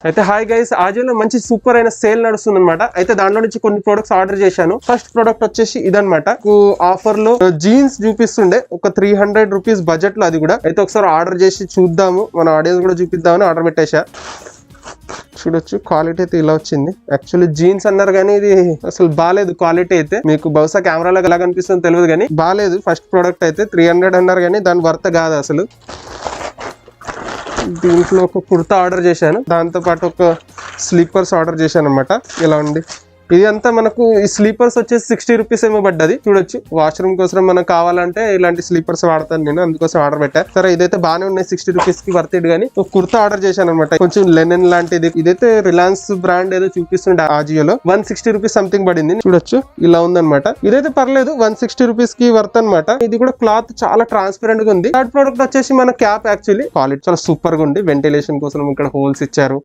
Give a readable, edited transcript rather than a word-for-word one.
అయితే hi guys, ఆజియోలో మంచి super అయిన సేల్ నడుస్తుంది అనమాట. అయితే దాంట్లో నుంచి కొన్ని ప్రొడక్ట్స్ ఆర్డర్ చేశాను. ఫస్ట్ ప్రొడక్ట్ వచ్చేసి ఇదనమాట. ఆఫర్ లో జీన్స్ చూపిస్తుండే ఒక 300 రూపీస్ బడ్జెట్ లో, అది కూడా. అయితే ఒకసారి ఆర్డర్ చేసి చూద్దాము, మన ఆడియన్స్ కూడా చూపిద్దామని ఆర్డర్ పెట్టేశా. చూడొచ్చు, క్వాలిటీ అయితే ఇలా వచ్చింది. యాక్చువల్లీ జీన్స్ అన్నారు కానీ ఇది అసలు బాగాలేదు క్వాలిటీ అయితే. మీకు బహుశా కెమెరాలో ఎలా కనిపిస్తుందో తెలియదు కానీ బాగాలేదు. ఫస్ట్ ప్రోడక్ట్ అయితే 300 అన్నారు కానీ దాని వర్త్ కాదు అసలు. దీంట్లో ఒక కుర్తా ఆర్డర్ చేశాను, దాంతో పాటు ఒక స్లీపర్స్ ఆర్డర్ చేశాను అనమాట. ఇలా ఉంది. ఇది అంతా మనకు ఈ స్లీపర్స్ వచ్చేసి 60 రూపీస్ ఏమో పడ్డది. చూడొచ్చు, వాష్రూమ్ కోసం మనకు కావాలంటే ఇలాంటి స్లీపర్స్ వాడతాను నేను, అందుకోసం ఆర్డర్ పెట్టా. సరే, ఇదైతే బాగానే ఉన్నాయి, 60 రూపీస్ కి వర్త్ ఇట్. గానీ ఒక కుర్తా ఆర్డర్ చేశాను అనమాట, కొంచెం లెనిన్ లాంటిది. ఇదైతే రిలయన్స్ బ్రాండ్ ఏదో చూపిస్తుండే ఆజియోలో. 160 రూపీస్ సంథింగ్ పడింది. చూడొచ్చు, ఇలా ఉందన్నమాట. ఇదైతే పర్లేదు, 160 రూపీస్ కి వర్త్ అనమాట. ఇది కూడా క్లాత్ చాలా ట్రాన్స్పరెంట్ గా ఉంది. థర్డ్ ప్రోడక్ట్ వచ్చేసి మన క్యాప్. యాక్చువల్లీ క్వాలిటీ చాలా సూపర్ గా ఉంది. వెంటిలేషన్ కోసం ఇక్కడ హోల్స్ ఇచ్చారు.